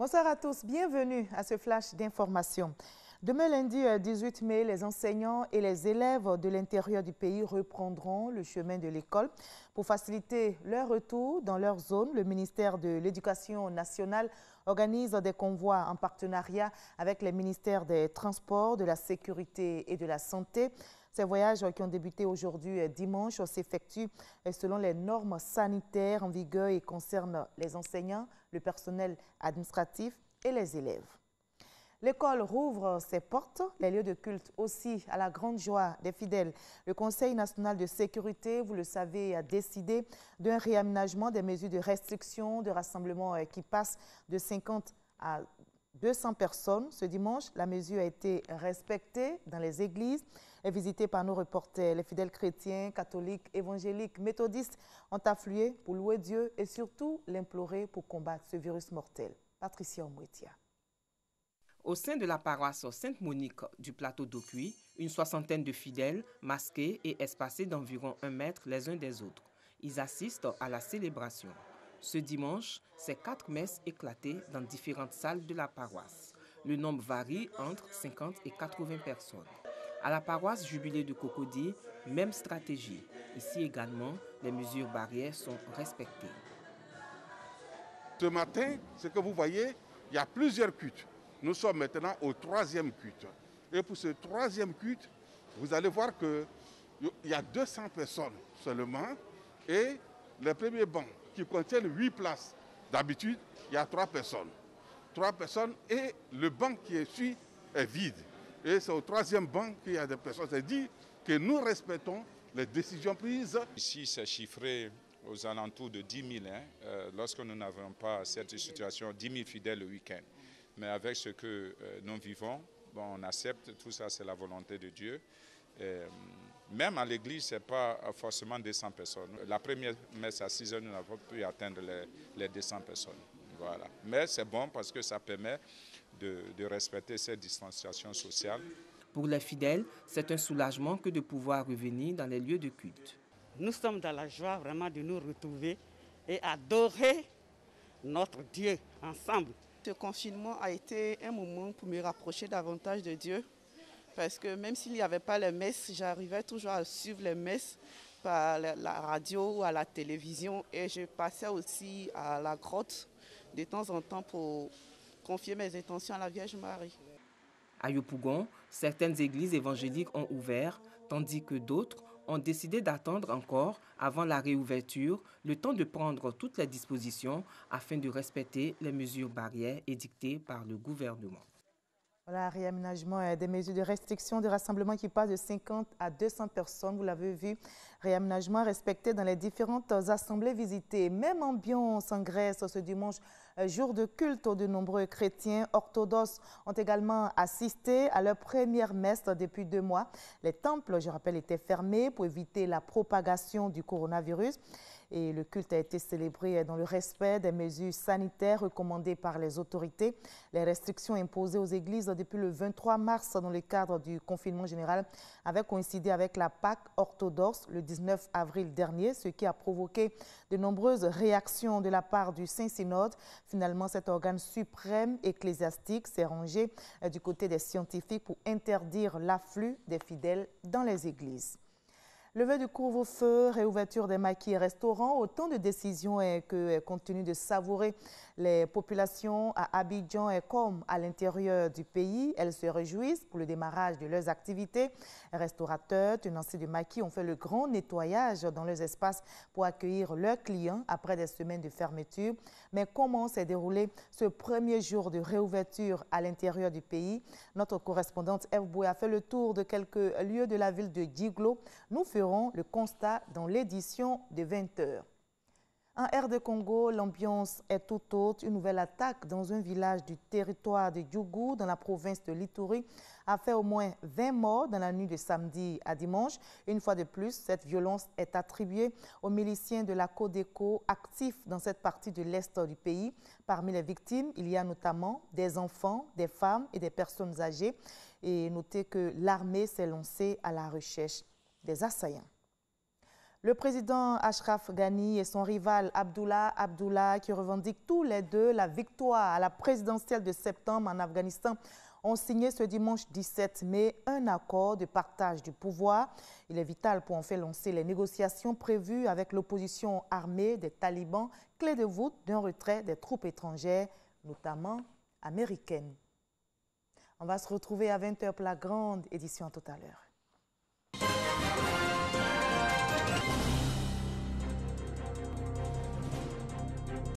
Bonsoir à tous, bienvenue à ce flash d'information. Demain lundi 18 mai, les enseignants et les élèves de l'intérieur du pays reprendront le chemin de l'école. Pour faciliter leur retour dans leur zone, le ministère de l'Éducation nationale organise des convois en partenariat avec les ministères des Transports, de la Sécurité et de la Santé. Ces voyages qui ont débuté aujourd'hui dimanche s'effectuent selon les normes sanitaires en vigueur et concernent les enseignants, le personnel administratif et les élèves. L'école rouvre ses portes, les lieux de culte aussi, à la grande joie des fidèles. Le Conseil national de sécurité, vous le savez, a décidé d'un réaménagement des mesures de restriction de rassemblement qui passent de 50 à 200 personnes. Ce dimanche, la mesure a été respectée dans les églises et visitée par nos reporters. Les fidèles chrétiens, catholiques, évangéliques, méthodistes ont afflué pour louer Dieu et surtout l'implorer pour combattre ce virus mortel. Patricia Omouetia. Au sein de la paroisse Sainte-Monique du plateau d'Ocuy, une soixantaine de fidèles, masqués et espacés d'environ 1 mètre les uns des autres. Ils assistent à la célébration. Ce dimanche, c'est 4 messes éclatées dans différentes salles de la paroisse. Le nombre varie entre 50 et 80 personnes. À la paroisse Jubilé de Cocody, même stratégie. Ici également, les mesures barrières sont respectées. Ce matin, ce que vous voyez, il y a plusieurs cultes. Nous sommes maintenant au 3e culte. Et pour ce 3e culte, vous allez voir qu'il y a 200 personnes seulement. Et le premier banc qui contient 8 places, d'habitude, il y a 3 personnes. 3 personnes et le banc qui suit est vide. Et c'est au 3e banc qu'il y a des personnes. C'est dit que nous respectons les décisions prises. Ici, c'est chiffré aux alentours de 10 000. Lorsque nous n'avons pas cette situation, 10 000 fidèles le week-end. Mais avec ce que nous vivons, bon, on accepte, tout ça c'est la volonté de Dieu. Même à l'église, ce n'est pas forcément 200 personnes. La première messe à 6 heures, nous n'avons pu atteindre les 200 personnes. Voilà. Mais c'est bon parce que ça permet de respecter cette distanciation sociale. Pour les fidèles, c'est un soulagement que de pouvoir revenir dans les lieux de culte. Nous sommes dans la joie vraiment de nous retrouver et adorer notre Dieu ensemble. Ce confinement a été un moment pour me rapprocher davantage de Dieu parce que même s'il n'y avait pas les messes, j'arrivais toujours à suivre les messes par la radio ou à la télévision et je passais aussi à la grotte de temps en temps pour confier mes intentions à la Vierge Marie. À Yopougon, certaines églises évangéliques ont ouvert, tandis que d'autres ont décidé d'attendre encore avant la réouverture, le temps de prendre toutes les dispositions afin de respecter les mesures barrières édictées par le gouvernement. Voilà, réaménagement des mesures de restriction de rassemblement qui passent de 50 à 200 personnes, vous l'avez vu. Réaménagement respecté dans les différentes assemblées visitées. Même ambiance en Grèce ce dimanche, jour de culte où de nombreux chrétiens orthodoxes ont également assisté à leur première messe depuis 2 mois. Les temples, je rappelle, étaient fermés pour éviter la propagation du coronavirus. Et le culte a été célébré dans le respect des mesures sanitaires recommandées par les autorités. Les restrictions imposées aux églises depuis le 23 mars dans le cadre du confinement général avaient coïncidé avec la Pâque orthodoxe le 19 avril dernier, ce qui a provoqué de nombreuses réactions de la part du Saint-Synode. Finalement, cet organe suprême ecclésiastique s'est rangé du côté des scientifiques pour interdire l'afflux des fidèles dans les églises. Levée du couvre-feu, réouverture des maquis et restaurants, autant de décisions que, compte tenu de savourer les populations à Abidjan et comme à l'intérieur du pays, elles se réjouissent pour le démarrage de leurs activités. Les restaurateurs, tenanciers de maquis ont fait le grand nettoyage dans leurs espaces pour accueillir leurs clients après des semaines de fermeture. Mais comment s'est déroulé ce premier jour de réouverture à l'intérieur du pays? Notre correspondante Eve Boué a fait le tour de quelques lieux de la ville de Djiglo. Nous ferons le constat dans l'édition de 20h. En RD Congo, l'ambiance est tout autre. Une nouvelle attaque dans un village du territoire de Djougou, dans la province de l'Ituri, a fait au moins 20 morts dans la nuit de samedi à dimanche. Une fois de plus, cette violence est attribuée aux miliciens de la Codeco actifs dans cette partie de l'est du pays. Parmi les victimes, il y a notamment des enfants, des femmes et des personnes âgées. Et notez que l'armée s'est lancée à la recherche des assaillants. Le président Ashraf Ghani et son rival Abdullah Abdullah, qui revendiquent tous les deux la victoire à la présidentielle de septembre en Afghanistan, ont signé ce dimanche 17 mai un accord de partage du pouvoir. Il est vital pour en faire lancer les négociations prévues avec l'opposition armée des talibans, clé de voûte d'un retrait des troupes étrangères, notamment américaines. On va se retrouver à 20 h pour la grande édition tout à l'heure.